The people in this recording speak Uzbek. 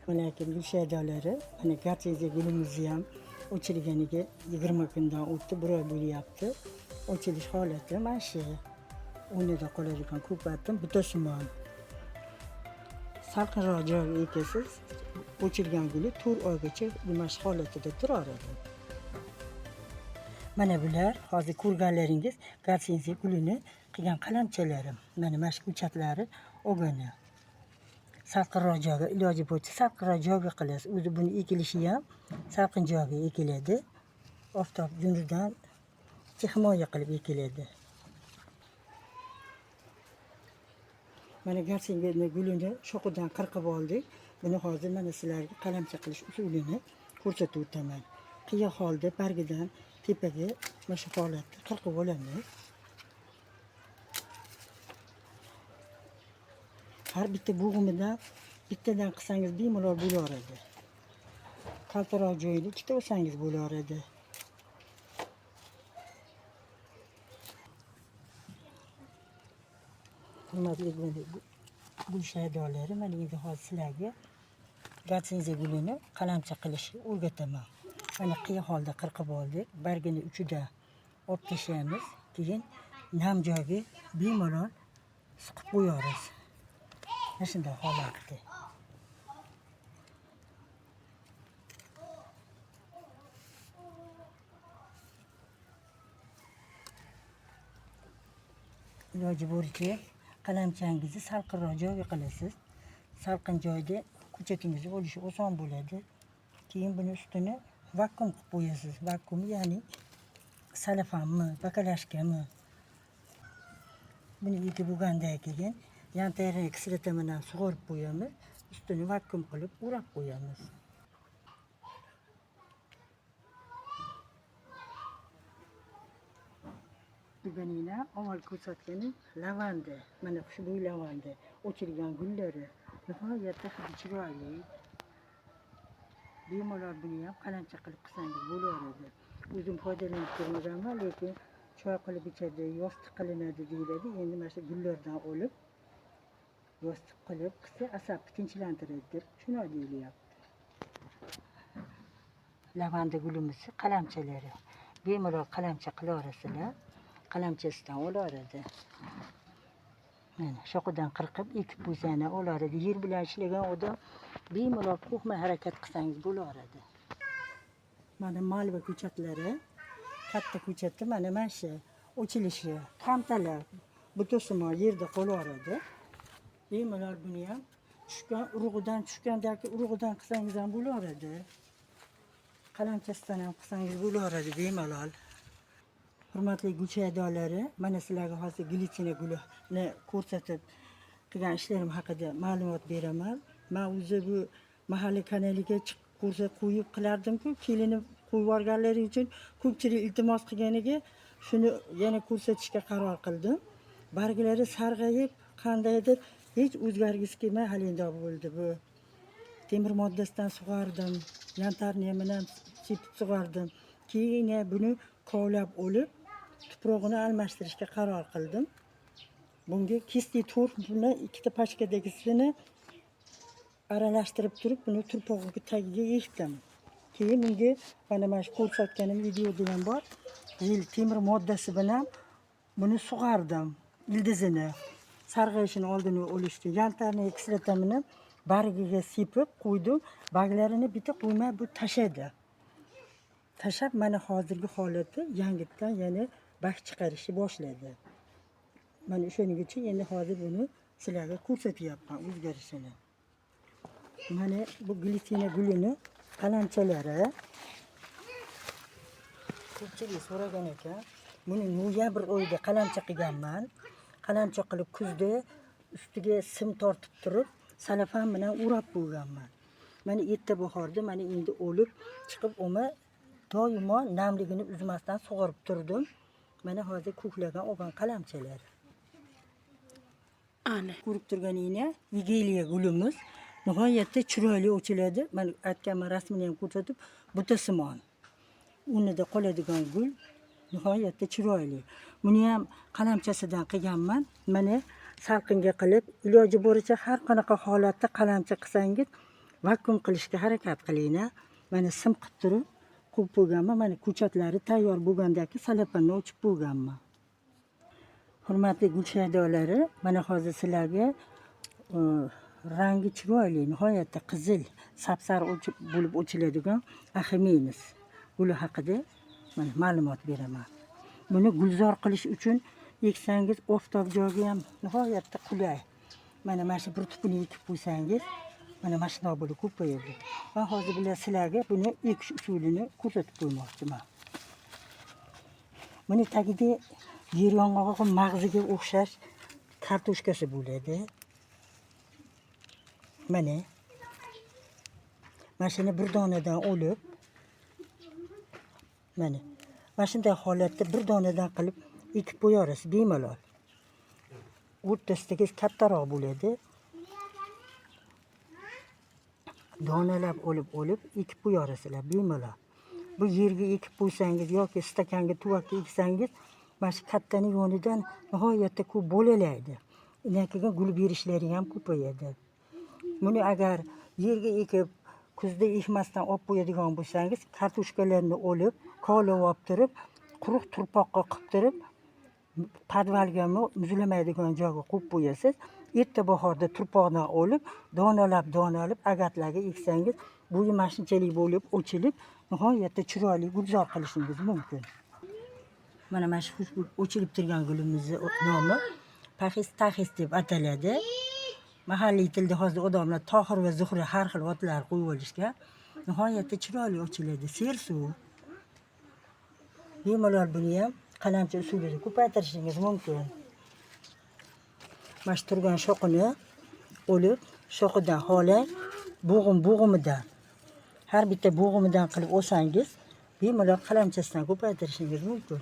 Mana gul shaydolari, mana garchiga gulimizni ham o'chirganiga 20 kundan o'tdi, bir oy bo'lyapti. Ochilish holati mana shu. O'rnida qoladigan ko'katdim butasimon. Salqinroq joyga ekasiz, o'chirgan guli 4 oygacha nima holatida turar edi. Mana bular hozir ko'rganlaringiz garchiga gulini qilgan qalamchalarim. Mana shu ko'chatlari o'g'ani. Salqinroq joyga iloji bo'lsa salqinroq joyga qilasiz. O'zi buni ekilishi ham salqin joyga ekiladi. Oftob nuridan himoya qilib ekiladi. Mana garchiga gulini shoxidan qirqib oldik. Buni hozir mana sizlarga qalamcha qilish usulini ko'rsatib o'taman. Qiya holda bargidan tepaga mana shu holatda qirqib olamiz. Har bitta bo'g'imidan bittadan qilsangiz bemalol bo'laveradi. Kaltaroq joyini ikkita olsangiz bo'laveradi. Hurmatli gul shaydolari, mana endi hozir sizlarga garchiga gulini qalamcha qilishni o'rgataman. Mana qiya holda qirqib oldik. Bargini uchida olib tashlaymiz. Keyin nam joyga bemalol siqib qo'yamiz. Mana shunday holatda. Iloji boricha qalamchangizni salqinroq joyga qilasiz. Salqin joyda ko'chatingizni olishi oson bo'ladi. Keyin buni ustini vakuum qilib qo'yasiz. Vakuum ya'ni salafanmi, bakalashkami. Buni ekib bo'lgandan keyin yantarini kislota bilan sug'orib qo'yamiz. Ustini vakuum qilib o'rab qo'yamiz. Bugunina avval ko'rsatganim lavanda. Mana xushbo'y lavanda, o'chirgan gullari. Nihoyatda hidi chiroyli. Bemalol buni ham qalamcha qilib qilsangiz bo'laveradi. O'zim foydalanib ko'rmaganman, lekin choy qilib ichadi, yostiq qilinadi deyiladi. Endi mana shu gullardan olib yostiq qilib qilsa asabni tinchlantiradi deb shunday deyilyapti. Lavanda gulimizni qalamchalari. Bemalol qalamcha qilaverasizlar. Qalamchasidan olaveradi. Mana shoxidan qirqib ekib qo'ysangiz olaveradi. Yer bilan ishlagan odam bemalol qo'rqmay harakat qilsangiz bo'laveradi. Mana malva ko'chatlari, katta ko'chatda mana shu ochilishi, qamtalar butasimon yerda qolaveradi. Bemalol buni ham tushgan urug'idan tushgandagi urug'idan qilsangiz ham bo'laveradi. Qalamchasidan ham qilsangiz bo'laveradi bemalol. Hurmatli gul shaydolari, mana sizlarga hozir glitsina gulini ko'rsatib qilgan ishlarim haqida ma'lumot beraman. Men o'zi bu mahalla kanaliga chiqib ko'rsat qo'yib qilardim-ku, kelinib qo'yib yuborganlari uchun ko'pchilik iltimos qilganiga shuni yana ko'rsatishga qaror qildim. Barglari sarg'ayib, qandaydir hech o'zgargisi kelmay halindoq bo'ldi bu. Temir moddasidan sug'ardim, yantarni bilan sepib sug'ardim. Keyin buni kovlab olib tuprog'ini almashtirishga qaror qildim. Bunga kisli to'rt bilan ikkita pachkadagisini aralashtirib turib, buni tuprog'iga tagiga ekdim. Keyin bunga mana shu ko'rsatganim videoda ham bor. Temir moddasi bilan buni sug'ardim, ildizini. Sarg'ayishini oldini olishdi. Yantarni kislotamini bargiga sepib qo'ydim. Baglarini bitta qo'ymay bu tashadi. Tashab mana hozirgi holati yangitdan yana bak chiqarishni boshladi. Mana o'shaning uchun endi hozir buni sizlarga ko'rsatyapman o'zgarishini. Mana bu glitsina gulini qalamchalari. Ko'pchilik so'ragan ekan. Buni noyabr oyida qalamcha qilganman. Qalamcha qilib kuzda ustiga sim tortib turib, salafan bilan o'rab qo'yganman. Mana erta bahorda mana endi olib chiqib doimo namligini uzmasdan sug'orib turdim. Mana hozir ko'klagan olgan qalamchalar. Ana ko'rib turganingiz vigeliya gulimiz nihoyatda chiroyli ochiladi. Men aytganman rasmini ham ko'rsatib, butasimon. O'rnida qoladigan gul nihoyatda chiroyli. Buni ham qalamchasidan qilganman. Mana salqinga qilib, iloji boricha har qanaqa holatda qalamcha qilsangiz vakuum qilishga harakat qiling. Mana sim qilib turib qo'yib qo'yganman. Mana ko'chatlari tayyor bo'lgandan keyin salapanni ochib qo'yganman. Hurmatli Gulshadolari, mana hozir sizlarga rangi chiroyli, nihoyatda qizil, sapsariq bo'lib ochiladigan axemenis guli haqida mana ma'lumot beraman. Buni gulzor qilish uchun eksangiz oftob joyga ham nihoyatda qulay. Mana shu bir tupini ekib qo'ysangiz, mana shunday bo'lib ko'payadi. Men hozir bilan sizlarga buni ekish usulini ko'rsatib qo'ymoqchiman. Buni tagida yer yong'og'i mag'ziga o'xshash kartoshkasi bo'ladi. Mana shuni bir donadan olib, mana shunday holatda bir donadan qilib ekib qo'yarsiz bemalol. O'rtasidagi kattaroq bo'ladi. Donalab olib ekib qo'yarsizlar bemalol. Bu yerga ekib qo'ysangiz yoki stakanga tuvakka eksangiz, mana shu kattani yonidan nihoyatda ko'p bo'lalaydi. Undan keyin gul berishlari ham ko'payadi. Buni agar yerga ekib, kuzda ekmasdan olib qo'yadigan bo'lsangiz, kartoshkalarni olib, kovlab olib turib, quruq turpoqqa qilib turib, podvalga muzlamaydigan joyga qo'yib qo'yasiz. Erta bahorda turpoqdan olib, donalab agatlarga eksangiz, bo'yi mana shunchalik bo'lib, ochilib, nihoyatda chiroyli gulzor qilishingiz mumkin. Mana shu ochilib turgan gulimizning nomi Tahis deb ataladi. Mahalliy tilda hozir odamlar Tohir va Zuhra har xil otlar qo'yib olishgan. Nihoyatda chiroyli ochiladi, sersuv. Bemalol buni ham qalamchi usulida ko'paytirishingiz mumkin. Mana shu turgan shoqini olib, shoqidan xolang, bo'g'imidan, har bitta bo'g'imidan qilib olsangiz, bemalol qalamchasidan ko'paytirishingiz mumkin.